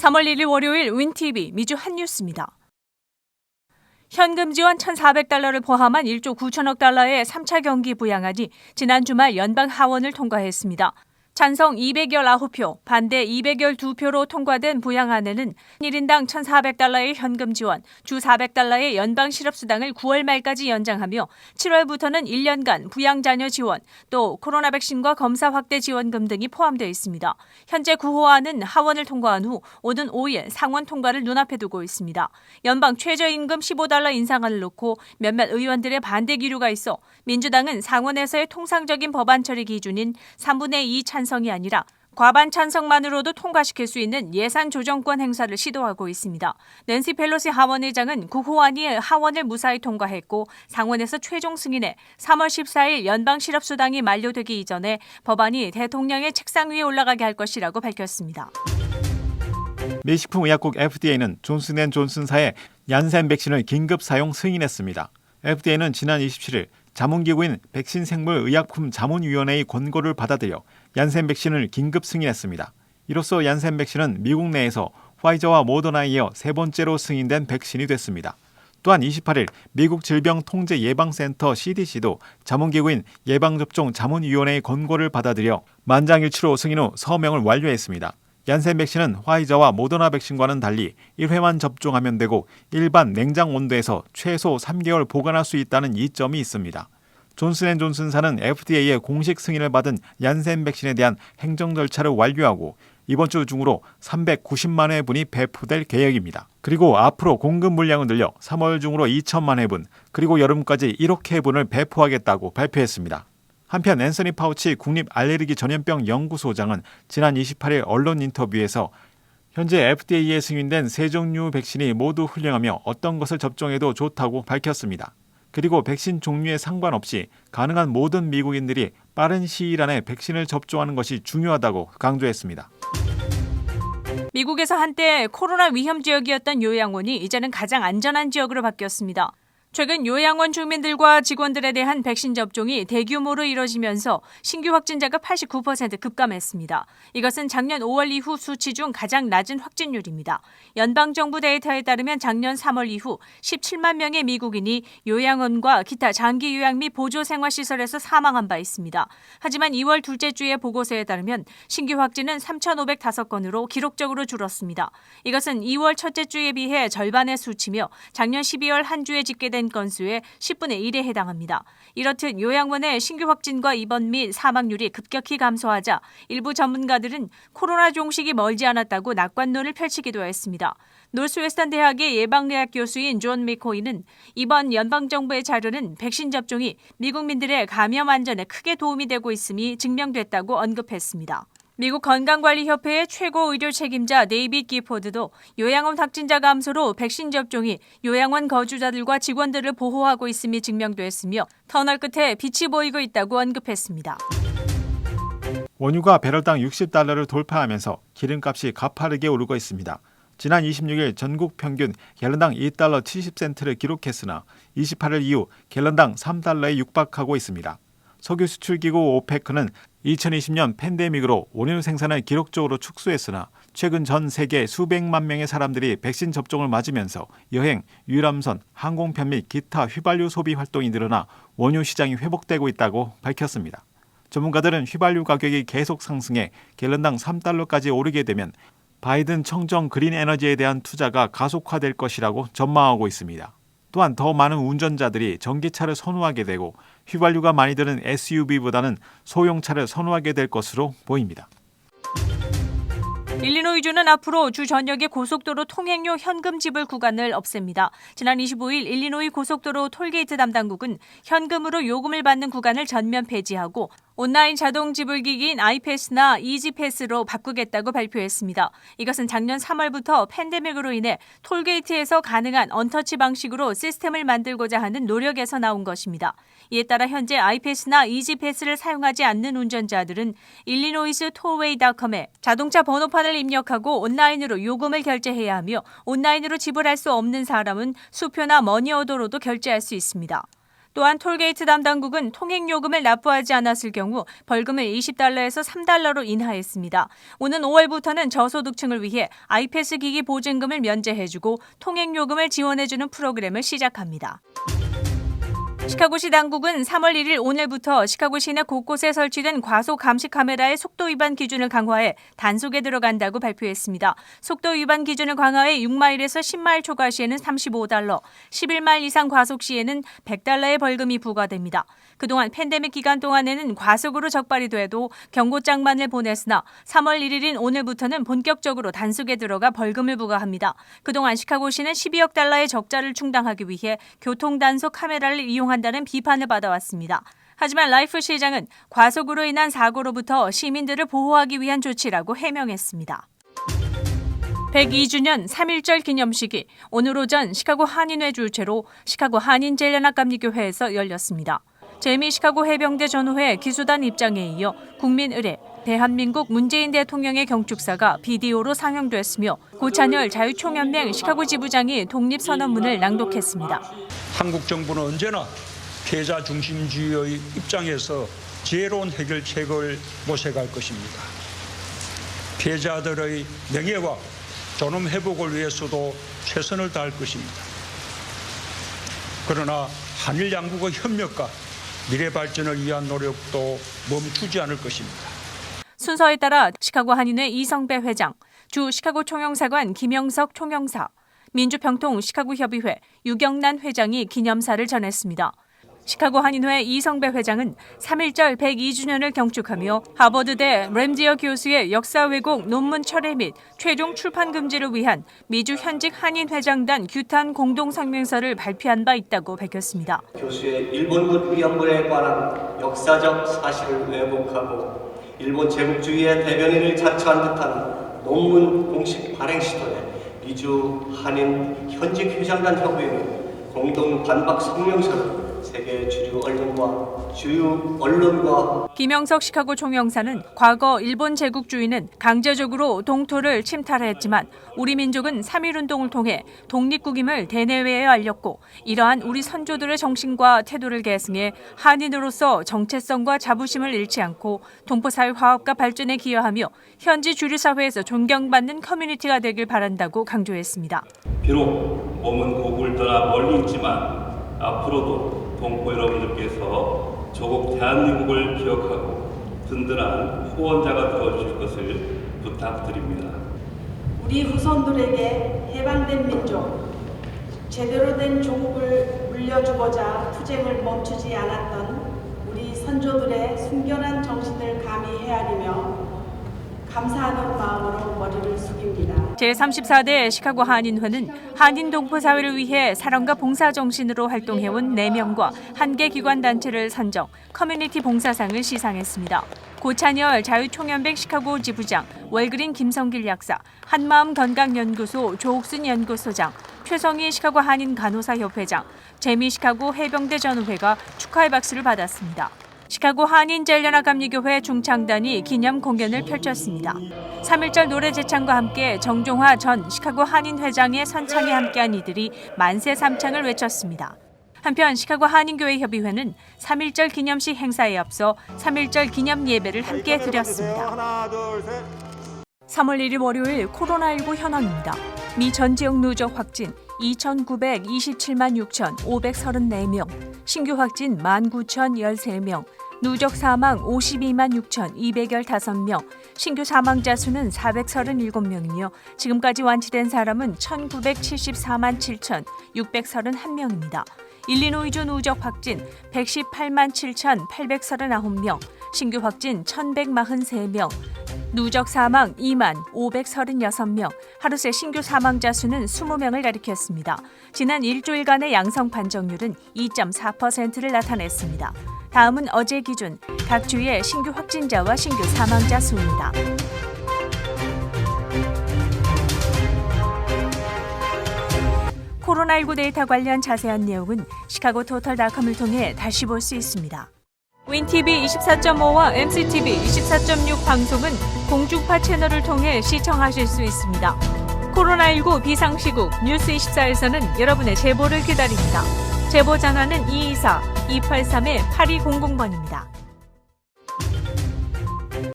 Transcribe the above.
3월 1일 월요일 윈TV 미주 핫뉴스입니다. 현금 지원 1,400달러를 포함한 1조 9천억 달러의 3차 경기 부양안이 지난 주말 연방 하원을 통과했습니다. 찬성 219표, 반대 212표로 통과된 부양안에는 1인당 1,400달러의 현금 지원, 주 400달러의 연방 실업수당을 9월 말까지 연장하며 7월부터는 1년간 부양자녀 지원, 또 코로나 백신과 검사 확대 지원금 등이 포함되어 있습니다. 현재 구호안은 하원을 통과한 후 오는 5일 상원 통과를 눈앞에 두고 있습니다. 연방 최저임금 15달러 인상안을 놓고 몇몇 의원들의 반대 기류가 있어 민주당은 상원에서의 통상적인 법안 처리 기준인 3분의 2 찬성이 아니라 과반 찬성만으로도 통과시킬 수 있는 예산 조정권 행사를 시도하고 있습니다. 낸시 펠로시 하원의장은 구호안이 하원을 무사히 통과했고 상원에서 최종 승인해 3월 14일 연방 실업수당이 만료되기 이전에 법안이 대통령의 책상 위에 올라가게 할 것이라고 밝혔습니다. 미 식품의약국 FDA는 존슨앤존슨사의 얀센 백신을 긴급 사용 승인했습니다. FDA는 지난 27일 자문기구인 백신생물의약품 자문위원회의 권고를 받아들여 얀센 백신을 긴급 승인했습니다. 이로써 얀센 백신은 미국 내에서 화이저와 모더나에 이어 세 번째로 승인된 백신이 됐습니다. 또한 28일 미국 질병통제예방센터 CDC도 자문기구인 예방접종 자문위원회의 권고를 받아들여 만장일치로 승인 후 서명을 완료했습니다. 얀센 백신은 화이저와 모더나 백신과는 달리 1회만 접종하면 되고 일반 냉장 온도에서 최소 3개월 보관할 수 있다는 이점이 있습니다. 존슨앤존슨사는 FDA의 공식 승인을 받은 얀센 백신에 대한 행정 절차를 완료하고 이번 주 중으로 390만 회분이 배포될 계획입니다. 그리고 앞으로 공급 물량을 늘려 3월 중으로 2천만 회분, 그리고 여름까지 1억 회분을 배포하겠다고 발표했습니다. 한편 앤서니 파우치 국립알레르기 전염병 연구소장은 지난 28일 언론 인터뷰에서 현재 FDA에 승인된 세 종류 백신이 모두 훌륭하며 어떤 것을 접종해도 좋다고 밝혔습니다. 그리고 백신 종류에 상관없이 가능한 모든 미국인들이 빠른 시일 안에 백신을 접종하는 것이 중요하다고 강조했습니다. 미국에서 한때 코로나 위험 지역이었던 요양원이 이제는 가장 안전한 지역으로 바뀌었습니다. 최근 요양원 주민들과 직원들에 대한 백신 접종이 대규모로 이뤄지면서 신규 확진자가 89% 급감했습니다. 이것은 작년 5월 이후 수치 중 가장 낮은 확진율입니다. 연방정부 데이터에 따르면 작년 3월 이후 17만 명의 미국인이 요양원과 기타 장기 요양 및 보조생활시설에서 사망한 바 있습니다. 하지만 2월 둘째 주의 보고서에 따르면 신규 확진은 3,505건으로 기록적으로 줄었습니다. 이것은 2월 첫째 주에 비해 절반의 수치며 작년 12월 한 주에 집계된 건수의 10분의 1에 해당합니다. 이렇듯 요양원의 신규 확진과 입원 및 사망률이 급격히 감소하자 일부 전문가들은 코로나 종식이 멀지 않았다고 낙관론을 펼치기도 했습니다. 노스웨스턴 대학의 예방의학 교수인 존 미코이는 이번 연방정부의 자료는 백신 접종이 미국민들의 감염 안전에 크게 도움이 되고 있음이 증명됐다고 언급했습니다. 미국 건강관리협회의 최고 의료 책임자 데이빗 기포드도 요양원 확진자 감소로 백신 접종이 요양원 거주자들과 직원들을 보호하고 있음이 증명됐으며 터널 끝에 빛이 보이고 있다고 언급했습니다. 원유가 배럴당 60달러를 돌파하면서 기름값이 가파르게 오르고 있습니다. 지난 26일 전국 평균 갤런당 2달러 70센트를 기록했으나 28일 이후 갤런당 3달러에 육박하고 있습니다. 석유 수출기구 오페크는 2020년 팬데믹으로 원유 생산을 기록적으로 축소했으나 최근 전 세계 수백만 명의 사람들이 백신 접종을 맞으면서 여행, 유람선, 항공편 및 기타 휘발유 소비 활동이 늘어나 원유 시장이 회복되고 있다고 밝혔습니다. 전문가들은 휘발유 가격이 계속 상승해 갤런당 3달러까지 오르게 되면 바이든 청정 그린 에너지에 대한 투자가 가속화될 것이라고 전망하고 있습니다. 또한 더 많은 운전자들이 전기차를 선호하게 되고 휘발유가 많이 드는 SUV보다는 소형차를 선호하게 될 것으로 보입니다. 일리노이주는 앞으로 주 전역의 고속도로 통행료 현금 지불 구간을 없앱니다. 지난 25일 일리노이 고속도로 톨게이트 담당국은 현금으로 요금을 받는 구간을 전면 폐지하고 온라인 자동 지불기기인 아이패스나 이지패스로 바꾸겠다고 발표했습니다. 이것은 작년 3월부터 팬데믹으로 인해 톨게이트에서 가능한 언터치 방식으로 시스템을 만들고자 하는 노력에서 나온 것입니다. 이에 따라 현재 아이패스나 이지패스를 사용하지 않는 운전자들은 일리노이스 톨웨이.com에 자동차 번호판을 입력하고 온라인으로 요금을 결제해야 하며 온라인으로 지불할 수 없는 사람은 수표나 머니오더로도 결제할 수 있습니다. 또한 톨게이트 담당국은 통행요금을 납부하지 않았을 경우 벌금을 $20에서 $3로 인하했습니다. 오는 5월부터는 저소득층을 위해 아이패스 기기 보증금을 면제해주고 통행요금을 지원해주는 프로그램을 시작합니다. 시카고시 당국은 3월 1일 오늘부터 시카고 시내 곳곳에 설치된 과속 감시 카메라의 속도 위반 기준을 강화해 단속에 들어간다고 발표했습니다. 속도 위반 기준을 강화해 6마일에서 10마일 초과 시에는 $35, 11마일 이상 과속 시에는 $100의 벌금이 부과됩니다. 그동안 팬데믹 기간 동안에는 과속으로 적발이 돼도 경고장만을 보냈으나 3월 1일인 오늘부터는 본격적으로 단속에 들어가 벌금을 부과합니다. 그동안 시카고시는 $12억 의 적자를 충당하기 위해 교통단속 카메라를 이용한다는 비판을 받아왔습니다. 하지만 라이프 시장은 과속으로 인한 사고로부터 시민들을 보호하기 위한 조치라고 해명했습니다. 102주년 3.1절 기념식이 오늘 오전 시카고 한인회 주최로 시카고 한인제일연합감리교회에서 열렸습니다. 재미 시카고 해병대 전우회 기수단 입장에 이어 국민의례, 대한민국 문재인 대통령의 경축사가 비디오로 상영됐으며 고찬열 자유총연맹 시카고 지부장이 독립선언문을 낭독했습니다. 한국 정부는 언제나 피해자 중심주의의 입장에서 지혜로운 해결책을 모색할 것입니다. 피해자들의 명예와 존엄 회복을 위해서도 최선을 다할 것입니다. 그러나 한일 양국의 협력과 미래 발전을 위한 노력도 멈추지 않을 것입니다. 순서에 따라 시카고 한인회 이성배 회장, 주 시카고 총영사관 김영석 총영사, 민주평통 시카고 협의회 유경란 회장이 기념사를 전했습니다. 시카고 한인회 이성배 회장은 3.1절 102주년을 경축하며 하버드대 램지어 교수의 역사 왜곡 논문 철회 및 최종 출판 금지를 위한 미주 현직 한인회장단 규탄 공동성명서를 발표한 바 있다고 밝혔습니다. 교수의 일본군 위안부에 관한 역사적 사실을 왜곡하고 일본 제국주의의 대변인을 자처한 듯한 논문 공식 발행 시도에 미주 한인 현직 회장단 협의회는 공동 반박 성명서를 세계 주류 언론과 김영석 시카고 총영사는 과거 일본 제국주의는 강제적으로 동토를 침탈했지만 우리 민족은 3.1운동을 통해 독립국임을 대내외에 알렸고 이러한 우리 선조들의 정신과 태도를 계승해 한인으로서 정체성과 자부심을 잃지 않고 동포사회 화합과 발전에 기여하며 현지 주류사회에서 존경받는 커뮤니티가 되길 바란다고 강조했습니다. 비록 몸은 고국을 떠나 멀리 있지만 앞으로도 동포 여러분들께서 조국 대한민국을 기억하고 든든한 후원자가 되어주실 것을 부탁드립니다. 우리 후손들에게 해방된 민족, 제대로 된 조국을 물려주고자 투쟁을 멈추지 않았던 우리 선조들의 순결한 정신을 감히 헤아리며 감사하는 마음으로 머리를 숙입니다. 제34대 시카고 한인회는 한인 동포 사회를 위해 사랑과 봉사 정신으로 활동해온 4명과 1개 기관단체를 선정, 커뮤니티 봉사상을 시상했습니다. 고찬열 자유총연맹 시카고 지부장, 월그린 김성길 약사, 한마음 건강연구소 조옥순 연구소장, 최성희 시카고 한인 간호사 협회장, 재미 시카고 해병대 전우회가 축하의 박수를 받았습니다. 시카고 한인제일연합감리교회 중창단이 기념 공연을 펼쳤습니다. 3.1절 노래 제창과 함께 정종화 전 시카고 한인회장의 선창에 함께한 이들이 만세 삼창을 외쳤습니다. 한편 시카고 한인교회협의회는 3.1절 기념식 행사에 앞서 3.1절 기념 예배를 함께 드렸습니다. 3월 1일 월요일 코로나19 현황입니다. 미 전 지역 누적 확진 2,927만 6,534명, 신규 확진 19,013명, 누적 사망 52만 6,215명, 신규 사망자 수는 437명이며 지금까지 완치된 사람은 1,974만 7,631명입니다. 일리노이주 누적 확진 118만 7,839명, 신규 확진 1,143명, 누적 사망 2만 536명, 하루 새 신규 사망자 수는 20명을 가리켰습니다. 지난 일주일간의 양성 판정률은 2.4%를 나타냈습니다. 다음은 어제 기준 각 주의 신규 확진자와 신규 사망자 수입니다. 코로나19 데이터 관련 자세한 내용은 시카고토털닷컴을 통해 다시 볼 수 있습니다. 윈TV 24.5와 MCTV 24.6 방송은 공중파 채널을 통해 시청하실 수 있습니다. 코로나19 비상시국 뉴스24에서는 여러분의 제보를 기다립니다. 제보 전화는 283-8200번입니다.